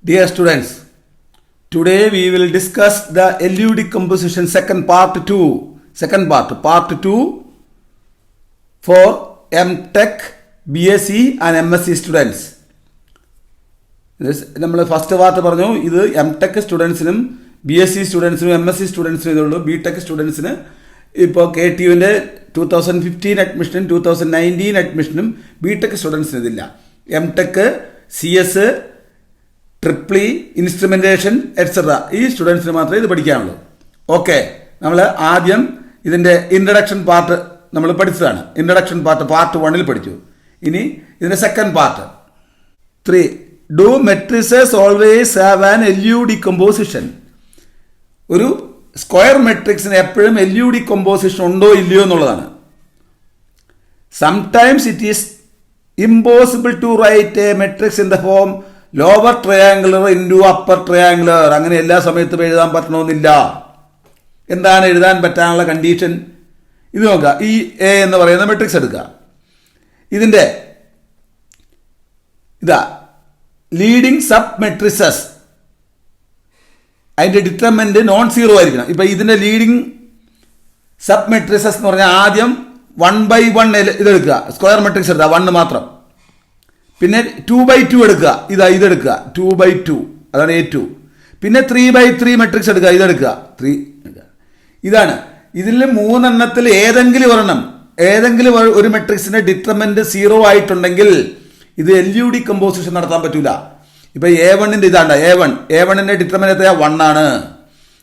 Dear students, today we will discuss the LU decomposition part 2 for MTech, BSc and MSc students. നമ്മൾ first part പറഞ്ഞു ഇത് MTech സ്റ്റുഡൻസിനും BSc സ്റ്റുഡൻസിനും MSc സ്റ്റുഡൻസിനും ഇതുള്ളൂ. BTech സ്റ്റുഡൻസിന് ഇപ്പോൾ KTUവിൻ്റെ 2015 അഡ്മിഷനും 2019 അഡ്മിഷനും BTech സ്റ്റുഡൻസിന് ഇതില്ല. MTech, CS, triple E, instrumentation etcetera ഈ സ്റ്റുഡൻസിന് മാത്രമേ ഇത് പഠിക്കാനുള്ളൂ. ഓക്കെ, നമ്മൾ ആദ്യം ഇതിൻ്റെ ഇൻട്രഡക്ഷൻ പാർട്ട് നമ്മൾ പഠിച്ചതാണ്. ഇൻട്രഡക്ഷൻ പാർട്ട് 1 പഠിച്ചു. ഇനി ഇതിൻ്റെ second part 3. Do matrices always have an LU decomposition? ഒരു സ്ക്വയർ മെട്രിക്സിന് എപ്പോഴും LU ഡികമ്പോസിഷൻ ഉണ്ടോ ഇല്ലയോ എന്നുള്ളതാണ്. Sometimes it is impossible to write a matrix in the form lower triangular into upper triangular. അങ്ങനെ എല്ലാ സമയത്തും എഴുതാൻ പറ്റണമെന്നില്ല. എന്താണ് എഴുതാൻ പറ്റാനുള്ള കണ്ടീഷൻ? ഇത് നോക്കുക. ഈ എ എന്ന് പറയുന്ന മെട്രിക്സ് എടുക്കുക. ഇതിൻ്റെ ഇതാ ലീഡിങ് സബ് മെട്രിസസ്, അതിൻ്റെ ഡിറ്റർമിനന്റ് നോൺ സീറോ ആയിരിക്കണം. ഇപ്പം ഇതിൻ്റെ ലീഡിങ് സബ് മെട്രിസസ് എന്ന് പറഞ്ഞാൽ ആദ്യം 1/1 ഇതെടുക്കുക, സ്ക്വയർ മെട്രിക്സ് എടുക്കുക, 1 മാത്രം. പിന്നെ 2/2 എടുക്കുക, ഇതെടുക്കുക 2/2, അതാണ് A2. പിന്നെ 3/3 മെട്രിക്സ് എടുക്കുക, ഇതെടുക്കുക 3 എടുക്കുക. ഇതാണ് ഇതിൽ 3 എണ്ണത്തിൽ ഏതെങ്കിലും ഒരു മെട്രിക്സിന്റെ ഡിറ്റർമിനന്റ് 0 ആയിട്ടുണ്ടെങ്കിൽ ഇത് LU ഡികമ്പോസിഷൻ നടത്താൻ പറ്റൂല. ഇപ്പൊ A1ന്റെ ഇതാണ്ട A1ന്റെ ഡിറ്റർമിനന്റ് എത്രയാ? 1 ആണ്.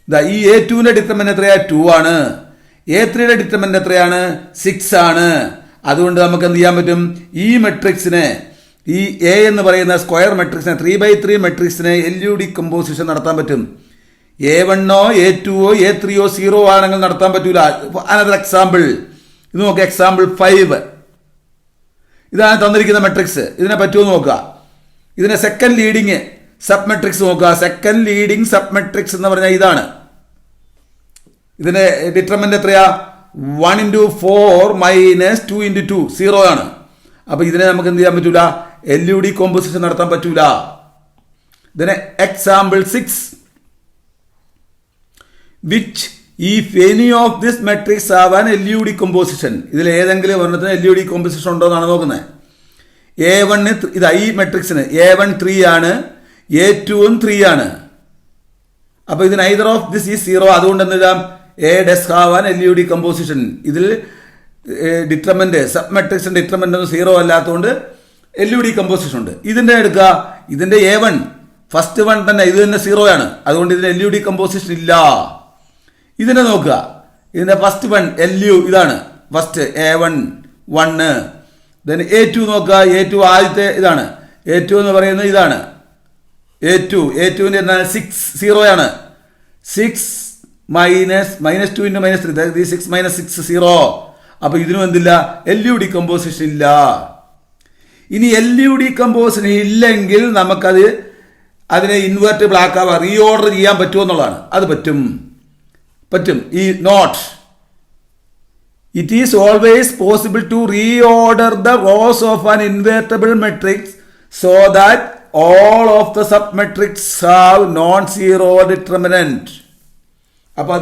ഇതാ ഈ A2ന്റെ ഡിറ്റർമിനന്റ് എത്രയാ? 2 ആണ്. A3യുടെ ഡിറ്റർമിനന്റ് എത്രയാണ്? 6 ആണ്. അതുകൊണ്ട് നമുക്ക് എന്ത് ചെയ്യാൻ പറ്റും? ഈ മെട്രിക്സിനെ, ഈ എ എന്ന് പറയുന്ന സ്ക്വയർ മെട്രിക്സിനെ, 3/3 മെട്രിക്സിനെ LU ഡികമ്പോസിഷൻ നടത്താൻ പറ്റും. A1ഓ A2ഓ A3ഓ 0 ആണെങ്കിൽ നടത്താൻ പറ്റൂല. അനദർ എക്സാമ്പിൾ ഇത് നോക്കുക. എക്സാമ്പിൾ 5. ഇതാണ് തന്നിരിക്കുന്ന മെട്രിക്സ്. ഇതിനെ പറ്റുമോ നോക്കുക. ഇതിനെ സെക്കൻഡ് ലീഡിങ് സബ് മെട്രിക്സ് നോക്കുക. സെക്കൻഡ് ലീഡിങ് സബ് മെട്രിക്സ് എന്ന് പറഞ്ഞാൽ ഇതാണ്. ഇതിന്റെ ഡിറ്റർമിനന്റ് എത്രയാ? 1/4 - 2/2 0 ആണ്. അപ്പൊ ഇതിനെ നമുക്ക് എന്ത് ചെയ്യാൻ പറ്റൂല? LU ഡികമ്പോസിഷൻ നടത്താൻ പറ്റൂല. ഇതിനെ example 6. Which if any of this matrix have an LU decomposition. ഇതിൽ ഏതെങ്കിലും ഒരെണ്ണത്തിന് LU ഡികമ്പോസിഷൻ ഉണ്ടോ എന്നാണ് നോക്കുന്നത്. A1 ഇതാ ഈ മെട്രിക്സിന് A1 3 ആണ്, A2 3 ആണ്. അപ്പൊ ഇതിന് ഐദർ ഓഫ് ദിസ് ഈ 0. അതുകൊണ്ട് എന്തെല്ലാം? A does have an LU decomposition. ഇതിൽ ഡിറ്റർമിനന്റ് സബ് മെട്രിക്സിന്റെ ഡിറ്റർമിനന്റ് 0 അല്ലാത്തതുകൊണ്ട് LU ഡികമ്പോസിഷൻ ഉണ്ട്. ഇതിന്റെ എടുക്കുക. ഇതിന്റെ A1 ഫസ്റ്റ് 1 തന്നെ, ഇത് തന്നെ 0 ആണ്. അതുകൊണ്ട് ഇതിന് LU ഡികമ്പോസിഷൻ ഇല്ല. ഇതിനെ നോക്കുക. ഇതിന്റെ ഫസ്റ്റ് 1 LU ഇതാണ്. First A1 1. ദെൻ A2 നോക്കുക. A2 ആദ്യത്തെ ഇതാണ്. A2 എന്ന് പറയുന്നത് ഇതാണ്. A2ന്റെ എന്താണ്? 6 0 ആണ്. 6 -2 × -3 6 - 6 0. അപ്പൊ ഇതിനും എന്തില്ല? LU ഡികമ്പോസിഷൻ ഇല്ല. ഇനി LU ഡികമ്പോസിഷൻ ഇല്ലെങ്കിൽ നമുക്കത് അതിനെ ഇൻവേർട്ടിബിൾ ആക്കാം, റീഓർഡർ ചെയ്യാൻ പറ്റുമോ എന്നുള്ളതാണ്. അത് പറ്റും. ഈ note it is always possible to reorder the rows of an invertible matrix so that all of the sub matrix have non zero determinant. അപ്പൊ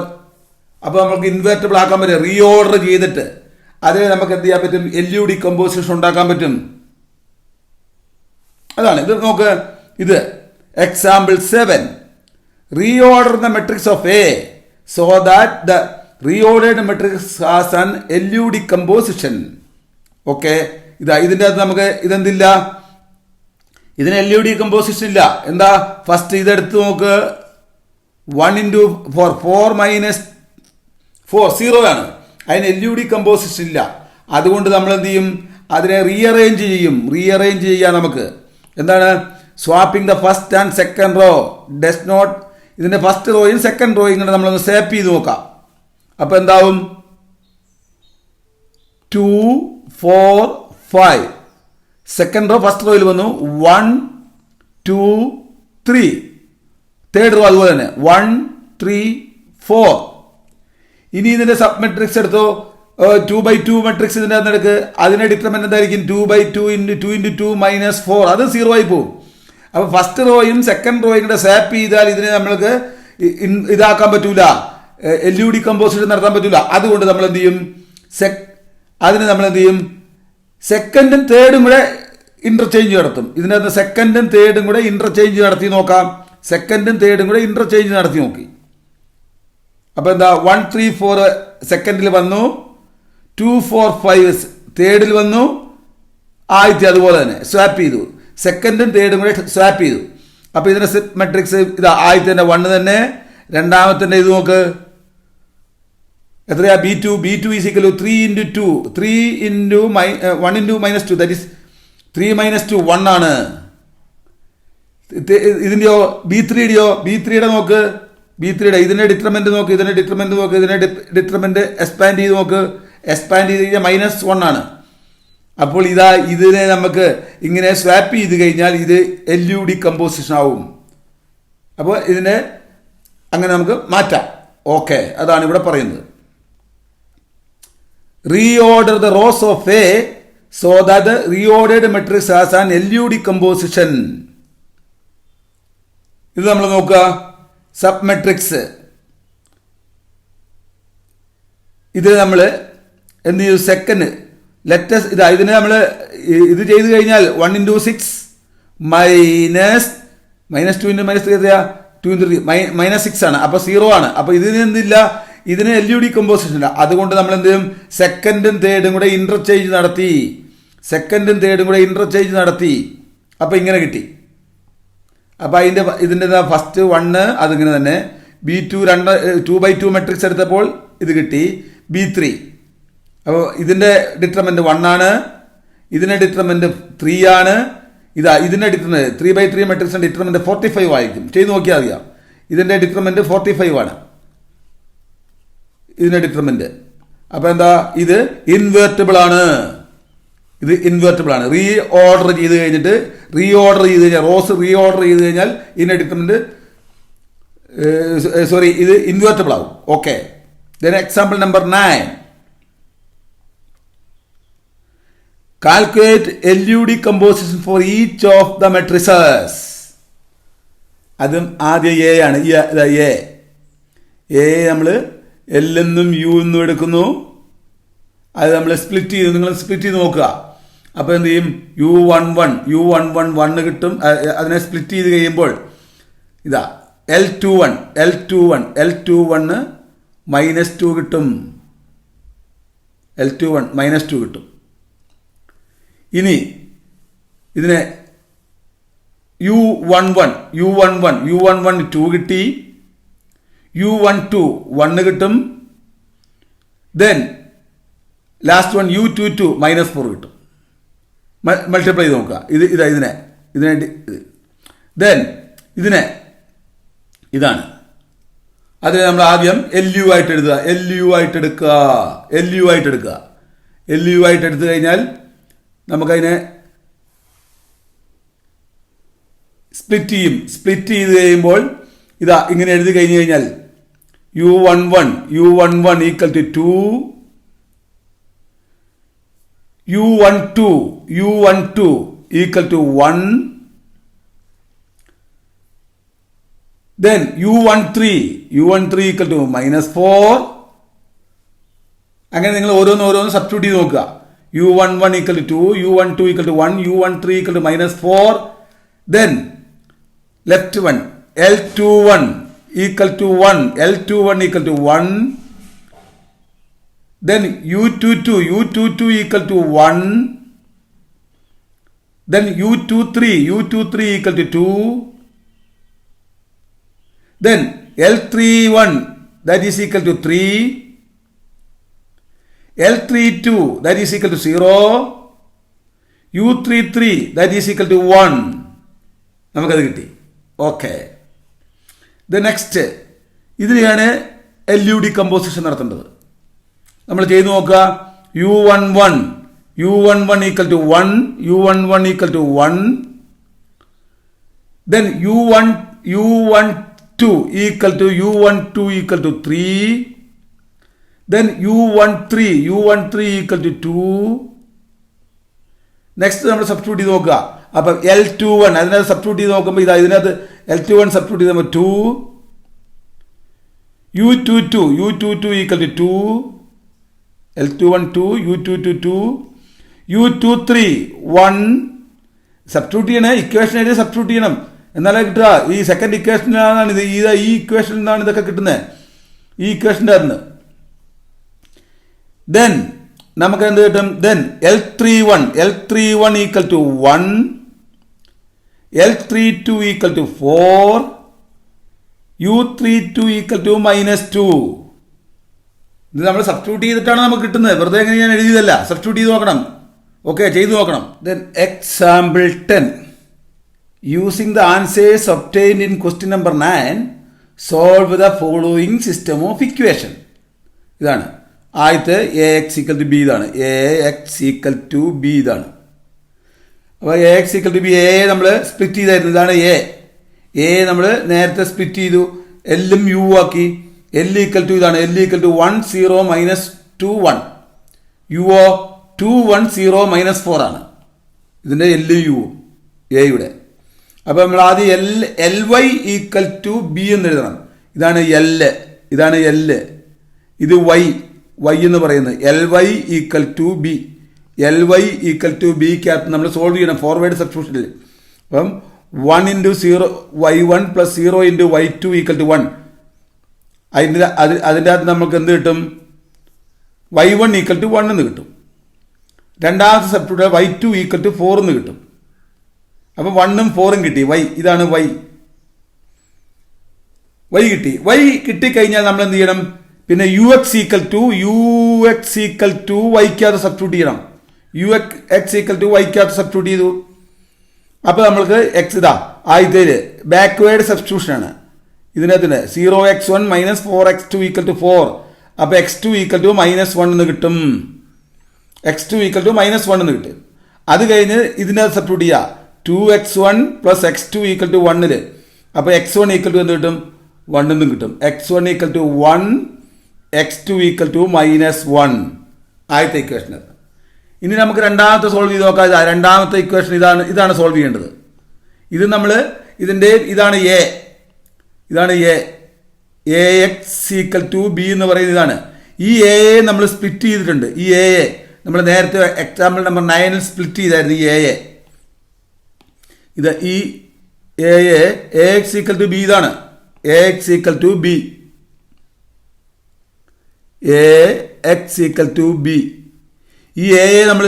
നമുക്ക് ഇൻവേർട്ടബിൾ ആക്കാൻ പറ്റും. റീഓർഡർ ചെയ്തിട്ട് അതിന് നമുക്ക് എന്ത് ചെയ്യാൻ പറ്റും? LU ഡികമ്പോസിഷൻ ഉണ്ടാക്കാൻ പറ്റും. അതാണ് ഇത്. നോക്ക്. ഇത് example 7. Reorder the matrix of A so that the reordered matrix has an LU decomposition. Okay, ഇതിൻ്റെ അകത്ത് നമുക്ക് ഇതെന്തില്ല? ഇതിന് LU ഡികമ്പോസിഷൻ ഇല്ല. എന്താ? ഫസ്റ്റ് ഇതെടുത്ത് നോക്ക്. 1/4 4 - 4 0 ആണ്. അതിന് LU ഡികമ്പോസിഷൻ ഇല്ല. അതുകൊണ്ട് നമ്മൾ എന്ത് ചെയ്യും? അതിനെ റീഅറേഞ്ച് ചെയ്യാം നമുക്ക്. എന്താണ്? Swapping the first and second row does not. ഇതിന്റെ ഫസ്റ്റ് റോയും സെക്കൻഡ് റോയും ഇങ്ങനെ നമ്മളൊന്ന് സ്വാപ്പ് ചെയ്ത് നോക്കാം. അപ്പൊ എന്താവും? 2 4 5. സെക്കൻഡ് റോ ഫസ്റ്റ് റോയിൽ വന്നു 1 2 3. തേർഡ് റോ അതുപോലെ തന്നെ 1 3 4. ഇനി ഇതിന്റെ സബ് മെട്രിക്സ് എടുത്തോ. 2/2 മെട്രിക്സ് ഇതിന്റെ അകത്ത് അതിനെ ഡിറ്റർമിനന്റ് എന്തായിരിക്കും? 2/2 × 2 × 2 - 4. അത് 0 ആയി പോകും. അപ്പോൾ ഫസ്റ്റ് റോയും സെക്കൻഡ് റോയും കൂടെ സ്വാപ്പ് ചെയ്താൽ ഇതിനെ നമ്മൾക്ക് ഇതാക്കാൻ പറ്റൂല, LUD കമ്പോസിഷൻ നടത്താൻ പറ്റൂല. അതുകൊണ്ട് നമ്മൾ എന്ത് ചെയ്യും, അതിന് നമ്മൾ എന്ത് ചെയ്യും, സെക്കൻഡും തേർഡും കൂടെ ഇന്റർചേഞ്ച് നടത്തും. ഇതിനകത്ത് സെക്കൻഡും തേർഡും കൂടെ ഇന്റർചേഞ്ച് നടത്തി നോക്കാം. സെക്കൻഡും തേർഡും കൂടെ ഇന്റർചേഞ്ച് നടത്തി നോക്കി. അപ്പോൾ എന്താ, 1 3 4 സെക്കൻഡിൽ വന്നു, 2 4 5 തേർഡിൽ വന്നു, ആദ്യത്തെ അതുപോലെ തന്നെ സ്വാപ്പ് ചെയ്തു. സെക്കൻഡും തേർഡും കൂടെ സ്വാപ്പ് ചെയ്തു. അപ്പോൾ ഇതിന്റെ മെട്രിക്സ് ഇതാ, ആദ്യത്തെ 1 തന്നെ, രണ്ടാമത്തെ ഇത് നോക്ക് എത്രയാ, B2 is equal to 3 into 2, 3 into 1 into -2, that is 3 - 2 1 ആണ്. ഇതിൻ്റെയോ B3യുടെ നോക്ക്, B3യുടെ ഇതിന്റെ ഡിറ്റർമെന്റ് നോക്ക്, ഇതിന്റെ ഡിറ്റർമെന്റ് എക്സ്പാൻഡ് ചെയ്ത് നോക്ക്. എക്സ്പാൻഡ് ചെയ്ത് കഴിഞ്ഞാൽ -1 ആണ്. അപ്പോൾ ഇതിനെ നമുക്ക് ഇങ്ങനെ സ്വാപ്പ് ചെയ്ത് കഴിഞ്ഞാൽ ഇത് LUD കമ്പോസിഷൻ ആവും. അപ്പോൾ ഇതിനെ അങ്ങനെ നമുക്ക് മാറ്റാം. ഓക്കെ, അതാണ് ഇവിടെ പറയുന്നത്. Reorder the rows of A so that the reordered matrix has an LUD composition. ഇത് നമ്മൾ നോക്കുക, സബ് മെട്രിക്സ്. ഇത് നമ്മൾ എന്ത് ചെയ്യും, സെക്കൻഡ് ലെറ്റസ് ഇതിനെ നമ്മൾ ഇത് ചെയ്ത് കഴിഞ്ഞാൽ 1 into 6 -2 into -3 എത്രയാ, 2 into 3 -6 ആണ്. അപ്പോൾ 0 ആണ്. അപ്പോൾ ഇതിന് എന്തില്ല, ഇതിന് LUD കമ്പോസിഷൻ ഇല്ല. അതുകൊണ്ട് നമ്മൾ എന്ത് ചെയ്യും, സെക്കൻഡും തേർഡും കൂടെ ഇന്റർചേഞ്ച് നടത്തി. അപ്പോൾ ഇങ്ങനെ കിട്ടി. അപ്പോൾ ഇതിൻ്റെ ഫസ്റ്റ് 1 അതിങ്ങനെ തന്നെ. B2 2/2 മെട്രിക്സ് എടുത്തപ്പോൾ ഇത് കിട്ടി. B3 അപ്പോൾ ഇതിൻ്റെ ഡിറ്റർമെന്റ് 1 ആണ്, ഇതിൻ്റെ ഡിറ്റർമെന്റ് 3 ആണ്. ഇതിൻ്റെ ഡിറ്റർമെന്റ് 3/3 മെട്രിക്സിന്റെ ഡിറ്റർമെന്റ് 45 ആയിരിക്കും. ചെയ്ത് നോക്കിയാൽ അറിയാം. ഇതിൻ്റെ ഡിറ്റർമെന്റ് 45 ആണ് ഇതിൻ്റെ ഡിറ്റർമെന്റ്. അപ്പോൾ എന്താ, ഇത് ഇൻവേർട്ടിബിൾ ആണ്. റീ ഓർഡർ ചെയ്ത് കഴിഞ്ഞാൽ റോസ് റീഓർഡർ ചെയ്ത് കഴിഞ്ഞാൽ ഇതിൻ്റെ ഡിറ്റർമെന്റ് ഇത് ഇൻവേർട്ടിബിൾ ആവും. Okay, then example number 9. Calculate LUD composition for each of the matrices. അതും ആദ്യം A ആണ്. A നമ്മൾ L എന്നും U എന്നും എടുക്കുന്നു. അത് നമ്മൾ സ്പ്ലിറ്റ് ചെയ്ത്, നിങ്ങൾ സ്പ്ലിറ്റ് ചെയ്ത് നോക്കുക. അപ്പോൾ എന്ത് ചെയ്യും, U11 1 കിട്ടും. അതിനെ സ്പ്ലിറ്റ് ചെയ്ത് കഴിയുമ്പോൾ ഇതാ L21 -2 കിട്ടും. L21 -2 കിട്ടും. ഇനി ഇതിനെ U11 2 കിട്ടി. U12 1 കിട്ടും. ദെൻ ലാസ്റ്റ് വൺ U22 -4 കിട്ടും. മൾട്ടിപ്ലൈ ചെയ്ത് നോക്കുക. ഇതിനെ ദെൻ ഇതാണ്. അതിനെ നമ്മൾ ആദ്യം LU ആയിട്ട് എടുത്ത് കഴിഞ്ഞാൽ നമുക്കതിനെ സ്പ്ലിറ്റ് ചെയ്ത് കഴിയുമ്പോൾ ഇങ്ങനെ എഴുതി കഴിഞ്ഞു കഴിഞ്ഞാൽ U11 equal to 2, U12 equal to 1, then U13 equal to -4. അങ്ങനെ നിങ്ങൾ ഓരോന്ന് സബ്സ്റ്റിറ്റ്യൂട്ട് ചെയ്ത് നോക്കുക. U11 equal to 2, U12 equal to 1, U13 equal to -4. then left one L21 equal to 1, L21 equal to 1. then U22 equal to 1. then U23 equal to 2. then L31 that is equal to 3. L32 that is equal to 0. U33 that is equal to 1. നമുക്കത് കിട്ടി. Okay, the next ഇതിനെയാണ് LUD composition നടത്തേണ്ടത്. നമ്മൾ ചെയ്തു നോക്കുക. U11 equal to 1, U11 equal to 1. then U12 equal to U12 equal to 3. then U13 equal to 2. Next നമ്മൾ substitute ചെയ്ത് നോക്കുക. അപ്പം L21 അതിനകത്ത് സബ്സ്റ്റിറ്റ്യൂട്ട് ചെയ്ത് നോക്കുമ്പോൾ ഇതാ ഇതിനകത്ത് L21 സബ്സ്റ്റിറ്റ്യൂട്ട് ചെയ്ത് നോക്കുമ്പോൾ 2 U22 equal to 2 L21 2 U22 2 U23 1 substitute ചെയ്യണേ ഇക്വേഷൻ എഴുതി സബ്സ്റ്റിറ്റ്യൂട്ട് ചെയ്യണം എന്നാലേ കിട്ടുക ഈ സെക്കൻഡ് ഇക്വേഷനാണ് ഇത് ഈ ഇക്വേഷനിൽ നിന്നാണ് ഇതൊക്കെ കിട്ടുന്നത് ഈ ഇക്വേഷൻ്റെ അകത്ത് ദെൻ നമുക്ക് എന്ത് കിട്ടും then L31 equal to 1 L32 equal to 4 U32 equal to -2 ഇത് നമ്മൾ സബ്സ്റ്റിറ്റ്യൂട്ട് ചെയ്തിട്ടാണ് നമുക്ക് കിട്ടുന്നത് വെറുതെ എങ്ങനെ ഞാൻ എഴുതിയതല്ല സബ്സ്റ്റിറ്റ്യൂട്ട് ചെയ്ത് നോക്കണം ഓക്കെ ചെയ്തു നോക്കണം then example 10 using the answers obtained in question number 9 solve the following system of equation ഇതാണ് ആദ്യത്തെ AX ഈക്വൽ ടു B ഇതാണ് AX ഈക്വൽ ടു B ഇതാണ് അപ്പോൾ AX equal to B A നമ്മൾ സ്പ്ലിറ്റ് ചെയ്തായിരുന്നു ഇതാണ് A നമ്മൾ നേരത്തെ സ്പ്ലിറ്റ് ചെയ്തു എല്ലും യു ആക്കി L ഈക്വൽ ടു ഇതാണ് L ഈക്വൽ ടു 1 0 -2 1 യുഒ 2 1 0 -4 ആണ് ഇതിൻ്റെ എല്ലും യുവും എയുടെ അപ്പോൾ നമ്മൾ ആദ്യം LY ഈക്വൽ ടു B എന്ന് എഴുതണം ഇതാണ് L ഇത് Y എന്ന് പറയുന്നത് LY equal to B LY equal to Bക്കകത്ത് നമ്മൾ സോൾവ് ചെയ്യണം ഫോർവേഡ് സബ്സ്റ്റിറ്റ്യൂഷനിൽ അപ്പം 1 × 0 Y1 + 0 × Y2 ഈക്വൽ ടു 1 അതിൻ്റെ അകത്ത് നമുക്ക് എന്ത് കിട്ടും Y1 ഈക്വൽ ടു 1 എന്ന് കിട്ടും രണ്ടാമത്തെ സബ്സ്റ്റിറ്റ്യൂട്ട് Y2 ഈക്വൽ ടു 4 എന്ന് കിട്ടും അപ്പം 1ഉം 4ഉം കിട്ടി ഇതാണ് Y കിട്ടി കിട്ടിക്കഴിഞ്ഞാൽ നമ്മൾ എന്ത് ചെയ്യണം പിന്നെ UX ഈക്വൽ ടു Yക്കകത്ത് സബ്സ്റ്റിറ്റ്യൂട്ട് ചെയ്യണം UX ഈക്വൽ ടു Yക്കകത്ത് സബ്സ്റ്റിറ്റ്യൂട്ട് ചെയ്തു അപ്പോൾ നമ്മൾക്ക് എക്സ് ഇതാ ആദ്യത്തേല് ബാക്ക്വേർഡ് സബ്സ്റ്റിറ്റ്യൂഷനാണ് ഇതിനകത്തിന് 0x1 - 4x2 ഈക്വൽ ടു 4 അപ്പോൾ x2 ഈക്വൽ ടു -1 എന്ന് കിട്ടും അത് കഴിഞ്ഞ് ഇതിനകത്ത് സബ്സ്റ്റിറ്റ്യൂട്ട് ചെയ്യുക 2x1 + x2 ഈക്വൽ ടു 1 അപ്പോൾ x1 ഈക്വൽ ടു എന്ത് കിട്ടും 1 എന്നും കിട്ടും x1 equal to 1 x2 equal to -1 ആദ്യത്തെ ഇക്വേഷൻ ഇനി നമുക്ക് രണ്ടാമത്തെ സോൾവ് ചെയ്ത് നോക്കാം രണ്ടാമത്തെ ഇക്വേഷൻ ഇതാണ് സോൾവ് ചെയ്യേണ്ടത് ഇത് നമ്മൾ ഇതാണ് AX ഈക്വൽ ടു B എന്ന് പറയുന്നത് ഇതാണ് ഈ A നമ്മൾ സ്പ്ലിറ്റ് ചെയ്തിട്ടുണ്ട് ഈ A നമ്മൾ നേരത്തെ എക്സാമ്പിൾ നമ്പർ 9 സ്പ്ലിറ്റ് ചെയ്തായിരുന്നു ഈ A ഇത് ഈ AX ഈക്വൽ ടു B ഇതാണ് AX ഈക്വൽ ടു B ഈ നമ്മൾ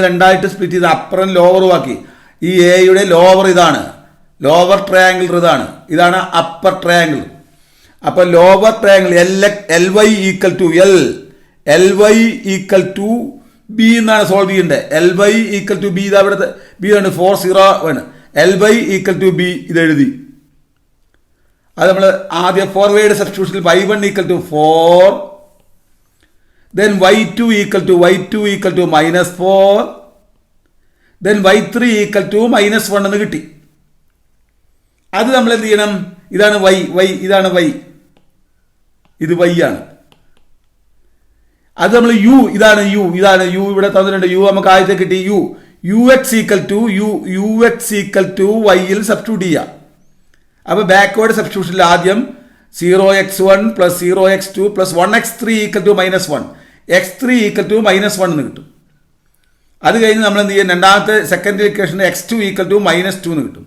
രണ്ടായിട്ട് സ്പ്ലിറ്റ് ചെയ്ത് അപ്പറും ലോവറും ആക്കി ഈ എയുടെ ലോവർ ഇതാണ് ലോവർ ട്രയാങ്കിൾ ഇതാണ് അപ്പർ ട്രയാങ്കിൾ അപ്പോൾ lower triangle LY equal to B എന്നാണ് സോൾവ് ചെയ്യേണ്ടത് LY ഈക്വൽ ടു B ഇതാ ഇവിടുത്തെ B ആണ് 40 LY ഈക്വൽ ടു B ഇത് എഴുതി അത് നമ്മൾ ആദ്യം ഫോർവേഡ് സബ്സ്റ്റിറ്റ്യൂഷനിൽ Y1 equal to 4 then Y2 equal to -4 then Y3 equal to -1 എന്ന് കിട്ടി അത് നമ്മൾ എന്ത് ചെയ്യണം ഇതാണ് ഇതാണ് ഇത് Y ആണ് അത് നമ്മൾ ഇതാണ് U ഇവിടെ തന്നിട്ടുണ്ട് U നമുക്ക് ആദ്യത്തെ കിട്ടി UX ഈക്വൽ ടു Yയിൽ സബ്സ്റ്റിറ്റ്യൂട്ട് ചെയ്യുക അപ്പോൾ ബാക്ക്വേർഡ് സബ്സ്റ്റിറ്റ്യൂഷനിൽ ആദ്യം 0x1 + 0x2 + 1x3 equal to -1 x3 equal to -1 എന്ന് കിട്ടും അത് കഴിഞ്ഞ് നമ്മൾ എന്ത് ചെയ്യും രണ്ടാമത്തെ second equation x2 equal to -2 എന്ന് കിട്ടും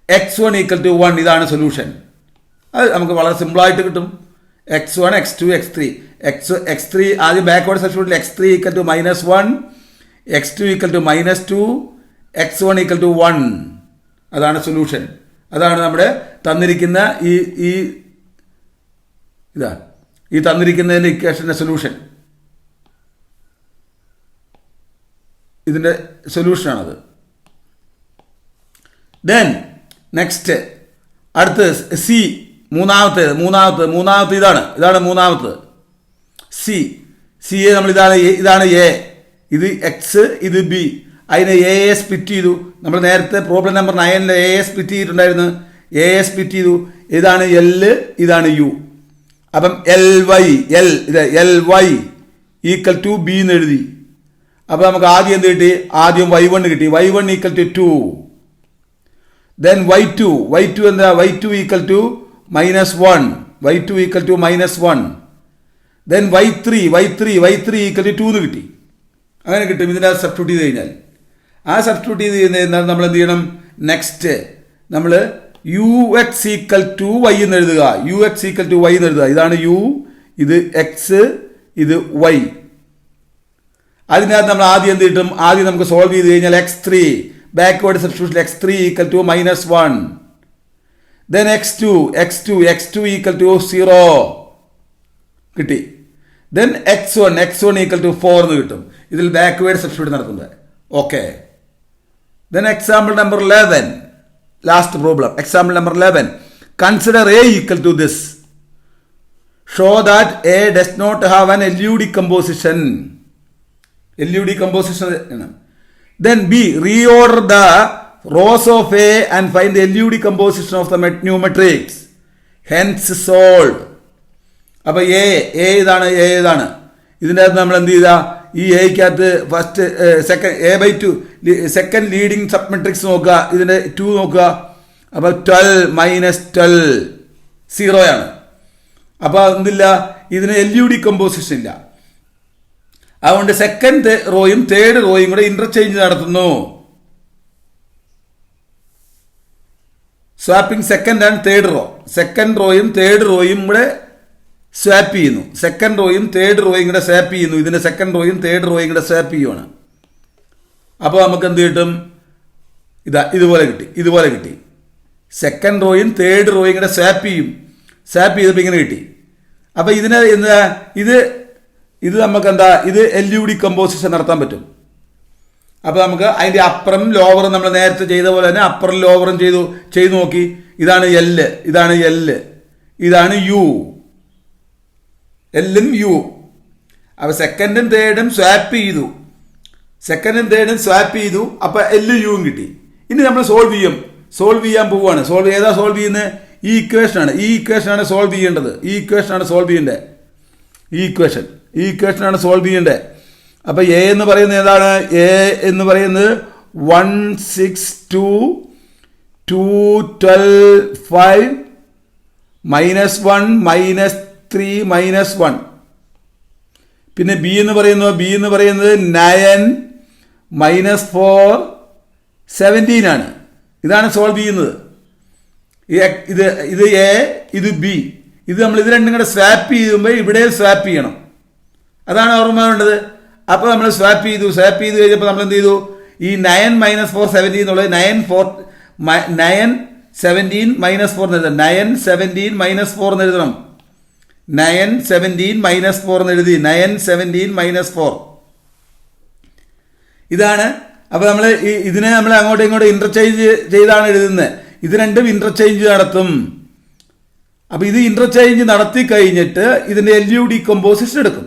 x1 ഈക്വൽ ടു 1 ഇതാണ് സൊല്യൂഷൻ അത് നമുക്ക് വളരെ സിമ്പിളായിട്ട് കിട്ടും x1 x2 x3 x3 ആദ്യം ബാക്ക്വേർഡ് സബ്സ്റ്റിറ്റ്യൂഷനിൽ x3 equal to -1 x2 equal to -2 x1 equal to 1 അതാണ് സൊല്യൂഷൻ അതാണ് നമ്മുടെ തന്നിരിക്കുന്ന ഈ തന്നിരിക്കുന്നതിൻ്റെ ഇക്വേഷൻ്റെ സൊല്യൂഷൻ ഇതിൻ്റെ സൊല്യൂഷനാണത് ദെൻ നെക്സ്റ്റ് അടുത്ത് സി മൂന്നാമത്തെ ഇതാണ് മൂന്നാമത്തെ സി എ നമ്മൾ ഇതാണ് എ ഇത് എക്സ് ഇത് ബി അതിനെ എ സ്പ്ലിറ്റ് ചെയ്തു നമ്മൾ നേരത്തെ പ്രോബ്ലം നമ്പർ 9 എ സ്പ്ലിറ്റ് ചെയ്തിട്ടുണ്ടായിരുന്നു എ സ്പ്ലിറ്റ് ചെയ്തു ഇതാണ് L ഇതാണ് U അപ്പം LY ഈക്വൽ ടു B എന്ന് എഴുതി അപ്പോൾ നമുക്ക് ആദ്യം എന്ത് കിട്ടി? ആദ്യം y1 കിട്ടി. y1 equal to 2. Then y2 എന്താ? y2 equal to -1. y2 equal to -1. Then y3 equal to 2 എന്ന് കിട്ടി. അങ്ങനെ കിട്ടും. ഇതിൻ്റെ സബ്സ്റ്റിറ്റ്യൂട്ട് ചെയ്ത് കഴിഞ്ഞാൽ, ആ സബ്സ്റ്റിറ്റ്യൂട്ട് ചെയ്ത് കഴിഞ്ഞാൽ നമ്മൾ എന്ത് ചെയ്യണം? നെക്സ്റ്റ് നമ്മൾ ux ഈക്വൽ ടു y എന്ന് എഴുതുക. ux ഈക്വൽ ടു y എന്ന് എഴുതുക. ഇതാണ് u, ഇത് x, ഇത് y. അതിനകത്ത് നമ്മൾ ആദ്യം എന്ത് കിട്ടും? ആദ്യം നമുക്ക് സോൾവ് ചെയ്ത് കഴിഞ്ഞാൽ x3 backward substitution x3 equal to -1. Then x2 equal to 0 കിട്ടി. ദെൻ x1 ഈക്വൽ ടു 4 എന്ന് കിട്ടും. ഇതിൽ ബാക്ക്വേർഡ് സബ്സ്റ്റിറ്റ്യൂട്ട് നടത്തുന്നത്. Okay. Then example number 11, last problem. Example number 11, consider a equal to this. Show that a does not have an LUD composition. LUD composition. Then B, reorder the rows of A and find the LUD composition of the new matrix. Hence solved. അപ്പോൾ A ഇതാണ്. ഇതിൻ്റെ അകത്ത് നമ്മൾ എന്ത് ചെയ്താൽ, ഈ എയ്ക്കകത്ത് first A/2 second leading submatrix നോക്കുക. ഇതിൻ്റെ 2 നോക്കുക. അപ്പോൾ 12 - 12 0 അപ്പോൾ എന്തില്ല, ഇതിന് LUD കമ്പോസിഷൻ ഇല്ല. അതുകൊണ്ട് സെക്കൻഡ് റോയും തേർഡ് റോയും കൂടെ ഇന്റർചേഞ്ച് നടത്തുന്നു. Swapping second and third row. Second റോയും തേർഡ് റോയും കൂടെ സ്വാപ്പ് ചെയ്യുന്നു. സെക്കൻഡ് റോയും തേർഡ് റോയും കൂടെ സ്വാപ്പ് ചെയ്യുന്നു. ഇതിന്റെ സെക്കൻഡ് റോയും തേർഡ് റോയും കൂടെ സ്വാപ്പ് ചെയ്യുവാണ്. അപ്പോൾ നമുക്ക് എന്ത് കിട്ടും? ഇതുപോലെ കിട്ടി. സെക്കൻഡ് റോയും തേർഡ് റോയും കൂടെ സ്വാപ്പ് ചെയ്തപ്പോൾ ഇങ്ങനെ കിട്ടി. അപ്പോൾ ഇതിന് എന്താ, ഇത് നമുക്ക് എന്താ, ഇത് LUD കമ്പോസിഷൻ നടത്താൻ പറ്റും. അപ്പോൾ നമുക്ക് അതിൻ്റെ അപ്പറും ലോവറും നമ്മൾ നേരത്തെ ചെയ്ത പോലെ തന്നെ അപ്പറും ലോവറും ചെയ്തു നോക്കി. ഇതാണ് L, ഇതാണ് U, Lഉം U. അപ്പോൾ സെക്കൻഡും തേർഡും സ്വാപ്പ് ചെയ്തു. അപ്പോൾ Lഉം Uവും കിട്ടി. ഇനി നമ്മൾ സോൾവ് ചെയ്യാൻ പോവുകയാണ്. ഏതാ സോൾവ് ചെയ്യുന്നത്? ഈ ഇക്വേഷനാണ് സോൾവ് ചെയ്യേണ്ടത്. ഈ ഇക്വേഷനാണ് സോൾവ് ചെയ്യേണ്ടത്. അപ്പോൾ A എന്ന് പറയുന്നത് ഏതാണ്? A എന്ന് പറയുന്നത് 162,212,5 -1 -3 -1. പിന്നെ B എന്ന് പറയുന്നത് 9 -4 17 ആണ്. ഇതാണ് സോൾവ് ചെയ്യുന്നത്. ഇത് A, ഇത് B. ഇത് നമ്മൾ ഇത് രണ്ടും കൂടെ സ്വാപ്പ് ചെയ്യുമ്പോൾ ഇവിടെ സ്വാപ്പ് ചെയ്യണം. അതാണ് ഓർമ്മ വേണ്ടത്. അപ്പോൾ നമ്മൾ സ്വാപ്പ് ചെയ്ത് കഴിഞ്ഞപ്പോൾ നമ്മൾ എന്ത് ചെയ്തു? ഈ 9 - 4 17 എന്നുള്ളത് 9 17 - 4 എന്ന് എഴുതണം. 9 17 - 4 എന്ന് എഴുതണം. 9 17 - 4 എന്ന് എഴുതി. 9 17 - 4 ഇതാണ്. അപ്പോൾ നമ്മൾ ഇതിനെ നമ്മൾ അങ്ങോട്ടും ഇങ്ങോട്ടും ഇന്റർചേഞ്ച് ചെയ്താണ് എഴുതുന്നത്. ഇത് രണ്ടും ഇന്റർചേഞ്ച് നടത്തും. അപ്പോൾ ഇത് ഇന്റർചേഞ്ച് നടത്തി കഴിഞ്ഞിട്ട് ഇതിന്റെ LUD കമ്പോസിഷൻ എടുക്കും.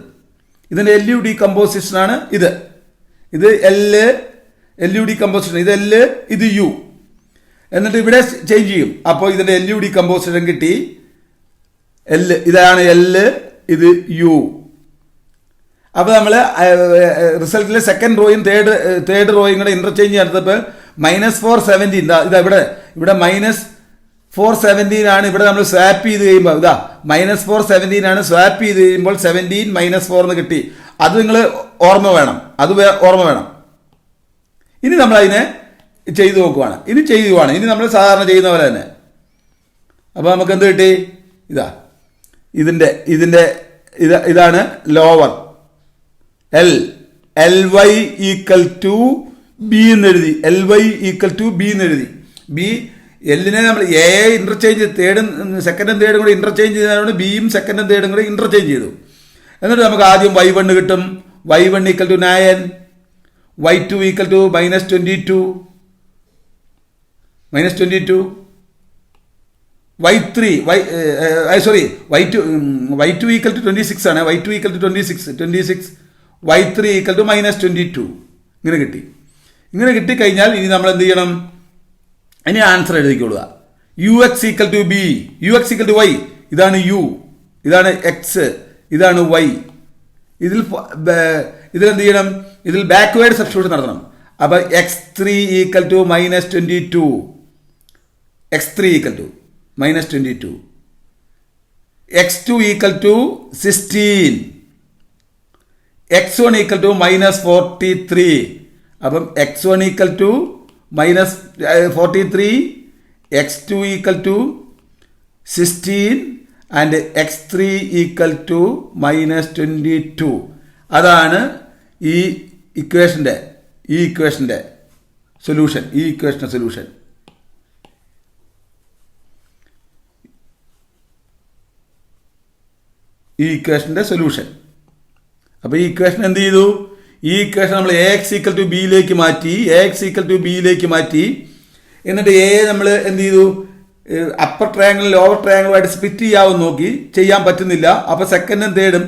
ഇതിന്റെ LUD കമ്പോസിഷനാണ് ഇത് LUD കമ്പോസിഷൻ. ഇത് L, ഇത് U. എന്നിട്ട് ഇവിടെ ചേഞ്ച് ചെയ്യും. അപ്പോൾ ഇതിന്റെ LUD കമ്പോസിഷൻ കിട്ടി. ഇതാണ് L, ഇത് U. അപ്പോൾ നമ്മൾ റിസൾട്ടിലെ സെക്കൻഡ് റോയും തേർഡ് റോയും കൂടെ ഇന്റർചേഞ്ച് നടത്തപ്പോൾ -4 17 ഇവിടെ -4 17 ആണ്. ഇവിടെ നമ്മൾ സ്വാപ്പ് ചെയ്ത് കഴിയുമ്പോൾ -4 17 ആണ്. സ്വാപ്പ് ചെയ്ത് കഴിയുമ്പോൾ 17 - 4 എന്ന് കിട്ടി. അത് നിങ്ങൾ ഓർമ്മ വേണം. ഇനി നമ്മൾ അതിനെ ചെയ്തു നോക്കുവാണ്. ഇനി നമ്മൾ സാധാരണ ചെയ്യുന്ന പോലെ തന്നെ. അപ്പോൾ നമുക്ക് എന്ത് കിട്ടി? ഇതാണ് lower LY equal to B എന്ന് എഴുതി. ബി എല്ലിനെ നമ്മൾ എ ഇന്റർചേഞ്ച് സെക്കൻഡും തേർഡും കൂടി ഇന്റർചേഞ്ച് ചെയ്തതുകൊണ്ട് ബിയും സെക്കൻഡും തേർഡും കൂടി ഇന്റർചേഞ്ച് ചെയ്തു. എന്നിട്ട് നമുക്ക് ആദ്യം y1 കിട്ടും. y1 equal to 9, y2 equal to -22, y2 equal to 26 ആണ്. y2 equal to 26, y3 equal to -22. ഇങ്ങനെ കിട്ടിക്കഴിഞ്ഞാൽ ഇനി നമ്മൾ എന്ത് ചെയ്യണം? ഇനി ആൻസർ എഴുതിക്കൊള്ളുക. ux equal to b, ux equal to y. ഇതാണ് u, ഇതാണ് x, ഇതാണ് y. ഇതിൽ ഇതിലെന്ത് ചെയ്യണം? ഇതിൽ ബാക്ക്വേർഡ് സബ്സ്റ്റിറ്റ്യൂഷൻ നടത്തണം. അപ്പോൾ x3 equal to -22, x3 equal to -22, x2 equal to 16, x1 equal to -43. അപ്പം x1 equal to -43, x2 equal to 16 and x3 equal to -22. അതാണ് ഈ ഇക്വേഷൻ്റെ സൊല്യൂഷൻ. ഈ ഇക്വേഷൻ്റെ സൊല്യൂഷൻ അപ്പോൾ ഈ ഇക്വേഷൻ എന്ത് ചെയ്തു? ഈ ഇക്വേഷൻ നമ്മൾ AX ഈക്വൽ ടു ബിയിലേക്ക് മാറ്റി. എന്നിട്ട് നമ്മൾ എന്ത് ചെയ്തു? അപ്പർ ട്രയാങ്കിൾ ലോവർ ട്രയാങ്കിളുമായിട്ട് സ്പ്ലിറ്റ് ചെയ്യാമെന്ന് നോക്കി, ചെയ്യാൻ പറ്റുന്നില്ല. അപ്പോൾ സെക്കൻഡും തേർഡും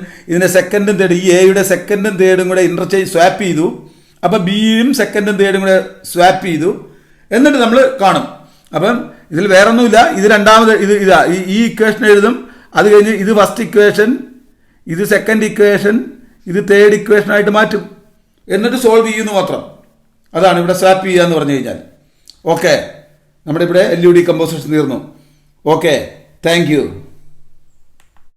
ഈ എയുടെ സെക്കൻഡും തേർഡും കൂടെ ഇന്റർചേഞ്ച് സ്വാപ്പ് ചെയ്തു. അപ്പോൾ ബിയും സെക്കൻഡും തേർഡും കൂടെ സ്വാപ്പ് ചെയ്തു. എന്നിട്ട് നമ്മൾ കാണും. അപ്പം ഇതിൽ വേറൊന്നുമില്ല. ഇത് രണ്ടാമത് ഈ ഇക്വേഷൻ എഴുതും. അത് കഴിഞ്ഞ് ഇത് ഫസ്റ്റ് ഇക്വേഷൻ, ഇത് സെക്കൻഡ് ഇക്വേഷൻ, ഇത് തേർഡ് ഇക്വേഷനായിട്ട് മാറ്റും. എന്നിട്ട് സോൾവ് ചെയ്യുന്നു മാത്രം. അതാണ് ഇവിടെ സ്വാപ്പ് ചെയ്യുക എന്ന് പറഞ്ഞു കഴിഞ്ഞാൽ. ഓക്കെ, നമ്മുടെ ഇവിടെ LUD കമ്പോസിഷൻ തീർന്നു. Okay, thank you.